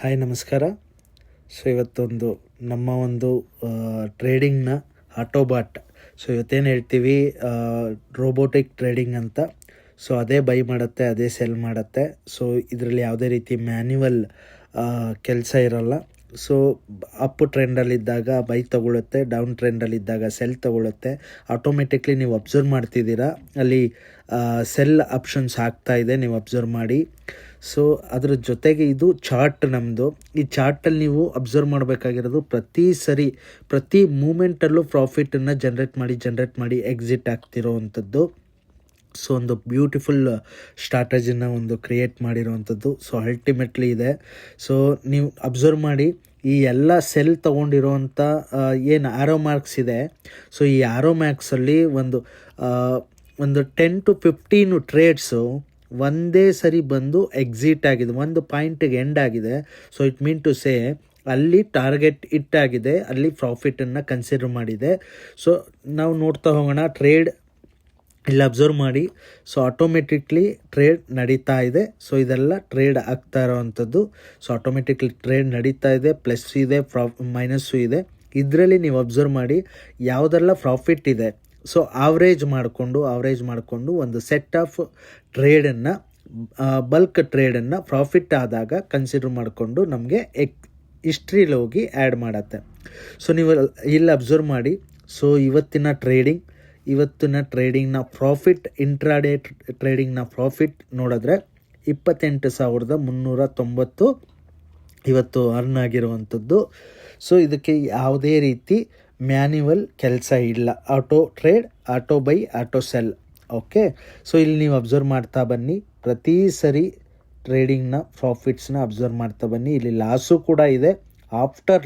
Hi ನಮಸ್ಕಾರ. ಇವತ್ತೊಂದು ನಮ್ಮ ಒಂದು ಟ್ರೇಡಿಂಗ್ನ ಆಟೋಬಾಟ್. ಇವತ್ತೇನು ಹೇಳ್ತೀವಿ, ರೋಬೋಟಿಕ್ ಟ್ರೇಡಿಂಗ್ ಅಂತ. ಅದೇ ಬೈ ಮಾಡುತ್ತೆ, ಅದೇ ಸೆಲ್ ಮಾಡುತ್ತೆ. ಇದರಲ್ಲಿ ಯಾವುದೇ ರೀತಿ ಮ್ಯಾನ್ಯುವಲ್ ಕೆಲಸ ಇರೋಲ್ಲ. ಅಪ್ ಟ್ರೆಂಡಲ್ಲಿದ್ದಾಗ ಬೈ ತೊಗೊಳುತ್ತೆ, ಡೌನ್ ಟ್ರೆಂಡಲ್ಲಿದ್ದಾಗ ಸೆಲ್ ತೊಗೊಳುತ್ತೆ. ಆಟೋಮೆಟಿಕ್ಲಿ ನೀವು ಅಬ್ಸರ್ವ್ ಮಾಡ್ತಿದ್ದೀರಾ, ಅಲ್ಲಿ ಸೆಲ್ ಆಪ್ಷನ್ಸ್ ಆಗ್ತಾ ಇದೆ, ನೀವು ಅಬ್ಸರ್ವ್ ಮಾಡಿ. ಅದ್ರ ಜೊತೆಗೆ ಇದು ಚಾರ್ಟ್ ನಮ್ಮದು. ಈ ಚಾರ್ಟಲ್ಲಿ ನೀವು ಅಬ್ಸರ್ವ್ ಮಾಡಬೇಕಾಗಿರೋದು, ಪ್ರತಿ ಮೂಮೆಂಟಲ್ಲೂ ಪ್ರಾಫಿಟನ್ನು ಜನ್ರೇಟ್ ಮಾಡಿ ಎಕ್ಸಿಟ್ ಆಗ್ತಿರೋ ಅಂಥದ್ದು. ಒಂದು ಬ್ಯೂಟಿಫುಲ್ ಸ್ಟ್ರಾಟಜಿನ ಒಂದು ಕ್ರಿಯೇಟ್ ಮಾಡಿರೋವಂಥದ್ದು. ಅಲ್ಟಿಮೇಟ್ಲಿ ಇದೆ. ನೀವು ಅಬ್ಸರ್ವ್ ಮಾಡಿ, ಈ ಎಲ್ಲ ಸೆಲ್ ತೊಗೊಂಡಿರೋವಂಥ ಏನು ಆರೋ ಮಾರ್ಕ್ಸ್ ಇದೆ, ಈ ಆರೋ ಮಾರ್ಕ್ಸಲ್ಲಿ ಒಂದು 10 to 15 ಟ್ರೇಡ್ಸು ಒಂದೇ ಸರಿ ಬಂದು ಎಕ್ಸಿಟ್ ಆಗಿದೆ, ಒಂದು ಪಾಯಿಂಟಿಗೆ ಎಂಡ್ ಆಗಿದೆ. ಇಟ್ ಮೀನ್ ಟು ಸೇ, ಅಲ್ಲಿ ಟಾರ್ಗೆಟ್ ಹಿಟ್ ಆಗಿದೆ, ಅಲ್ಲಿ ಪ್ರಾಫಿಟನ್ನು ಕನ್ಸಿಡರ್ ಮಾಡಿದೆ. ನಾವು ನೋಡ್ತಾ ಹೋಗೋಣ. ಟ್ರೇಡ್ ಇಲ್ಲಿ ಅಬ್ಸರ್ವ್ ಮಾಡಿ. ಆಟೋಮೆಟಿಕ್ಲಿ ಟ್ರೇಡ್ ನಡೀತಾ ಇದೆ. ಇದೆಲ್ಲ ಟ್ರೇಡ್ ಆಗ್ತಾ ಇರೋವಂಥದ್ದು. ಆಟೋಮೆಟಿಕ್ಲಿ ಟ್ರೇಡ್ ನಡೀತಾ ಇದೆ, ಪ್ಲಸ್ ಇದೆ, ಮೈನಸ್ಸು ಇದೆ. ಇದರಲ್ಲಿ ನೀವು ಅಬ್ಸರ್ವ್ ಮಾಡಿ, ಯಾವುದೆಲ್ಲ ಪ್ರಾಫಿಟ್ ಇದೆ, ಆವ್ರೇಜ್ ಮಾಡಿಕೊಂಡು ಒಂದು ಸೆಟ್ ಆಫ್ ಟ್ರೇಡನ್ನು, ಬಲ್ಕ್ ಟ್ರೇಡನ್ನು ಪ್ರಾಫಿಟ್ ಆದಾಗ ಕನ್ಸಿಡರ್ ಮಾಡಿಕೊಂಡು ನಮಗೆ ಹಿಸ್ಟ್ರಿಲಿ ಹೋಗಿ ಆ್ಯಡ್ ಮಾಡುತ್ತೆ. ನೀವು ಇಲ್ಲಿ ಅಬ್ಸರ್ವ್ ಮಾಡಿ. ಇವತ್ತಿನ ಟ್ರೇಡಿಂಗ್ನ ಪ್ರಾಫಿಟ್, ಇಂಟ್ರಾಡೇ ಟ್ರೇಡಿಂಗ್ನ ಪ್ರಾಫಿಟ್ ನೋಡಿದ್ರೆ 28,390 ಇವತ್ತು ಅರ್ನ್ ಆಗಿರುವಂಥದ್ದು. ಇದಕ್ಕೆ ಯಾವುದೇ ರೀತಿ ಮ್ಯಾನ್ಯುವಲ್ ಕೆಲಸ ಇಲ್ಲ. Auto trade, auto by, auto cell. Okay. ಇಲ್ಲಿ ನೀವು ಅಬ್ಸರ್ವ್ ಮಾಡ್ತಾ ಬನ್ನಿ, ಪ್ರತಿ ಸರಿ ಟ್ರೇಡಿಂಗ್ನ ಪ್ರಾಫಿಟ್ಸ್ನ ಅಬ್ಸರ್ವ್ ಮಾಡ್ತಾ ಬನ್ನಿ. ಇಲ್ಲಿ ಲಾಸು ಕೂಡ ಇದೆ. ಆಫ್ಟರ್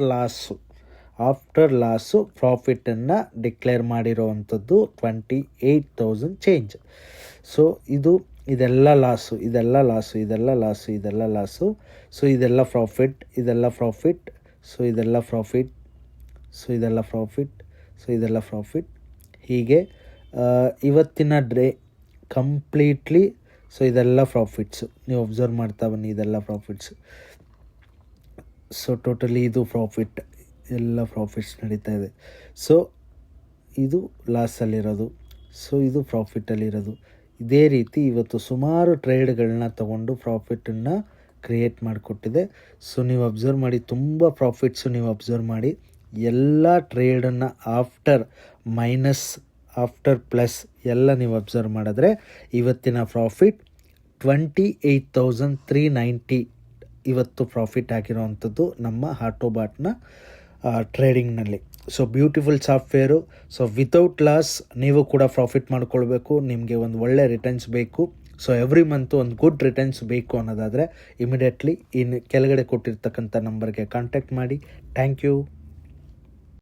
ಲಾಸು ಪ್ರಾಫಿಟನ್ನು ಡಿಕ್ಲೇರ್ ಮಾಡಿರೋವಂಥದ್ದು 28,000 ಚೇಂಜ್. ಇದೆಲ್ಲ ಲಾಸು. ಇದೆಲ್ಲ ಪ್ರಾಫಿಟ್. ಹೀಗೆ ಇವತ್ತಿನ ಡೇ ಕಂಪ್ಲೀಟ್ಲಿ ಇದೆಲ್ಲ ಪ್ರಾಫಿಟ್ಸು. ನೀವು ಅಬ್ಸರ್ವ್ ಮಾಡ್ತಾ ಬನ್ನಿ, ಇದೆಲ್ಲ ಪ್ರಾಫಿಟ್ಸು. ಟೋಟಲಿ ಇದು ಪ್ರಾಫಿಟ್, ಎಲ್ಲ ಪ್ರಾಫಿಟ್ಸ್ ನಡೀತಾ ಇದೆ. ಇದು ಲಾಸಲ್ಲಿರೋದು, ಇದು ಪ್ರಾಫಿಟಲ್ಲಿರೋದು. ಇದೇ ರೀತಿ ಇವತ್ತು ಸುಮಾರು ಟ್ರೇಡ್ಗಳನ್ನ ತಗೊಂಡು ಪ್ರಾಫಿಟನ್ನು ಕ್ರಿಯೇಟ್ ಮಾಡಿಕೊಟ್ಟಿದೆ. ನೀವು ಅಬ್ಸರ್ವ್ ಮಾಡಿ, ತುಂಬ ಪ್ರಾಫಿಟ್ಸು ನೀವು ಅಬ್ಸರ್ವ್ ಮಾಡಿ. ಎಲ್ಲ ಟ್ರೇಡನ್ನು ಆಫ್ಟರ್ ಮೈನಸ್, ಆಫ್ಟರ್ ಪ್ಲಸ್ ಎಲ್ಲ ನೀವು ಅಬ್ಸರ್ವ್ ಮಾಡಿದ್ರೆ ಇವತ್ತಿನ ಪ್ರಾಫಿಟ್ 28,390 ಇವತ್ತು ಪ್ರಾಫಿಟ್ ಆಗಿರೋವಂಥದ್ದು ನಮ್ಮ ಆಟೋಬಾಟ್ನ ಟ್ರೇಡಿಂಗ್ನಲ್ಲಿ. Beautiful software. ವಿತೌಟ್ ಲಾಸ್ ನೀವು ಕೂಡ ಪ್ರಾಫಿಟ್ ಮಾಡ್ಕೊಳ್ಬೇಕು. ನಿಮಗೆ ಒಂದು ಒಳ್ಳೆ ರಿಟರ್ನ್ಸ್ ಬೇಕು. ಎವ್ರಿ ಮಂತು ಒಂದು ಗುಡ್ ರಿಟರ್ನ್ಸ್ ಬೇಕು ಅನ್ನೋದಾದರೆ ಇಮಿಡಿಯೇಟ್ಲಿ ಕೆಳಗಡೆ ಕೊಟ್ಟಿರ್ತಕ್ಕಂಥ ನಂಬರ್ಗೆ ಕಾಂಟ್ಯಾಕ್ಟ್ ಮಾಡಿ. Thank you.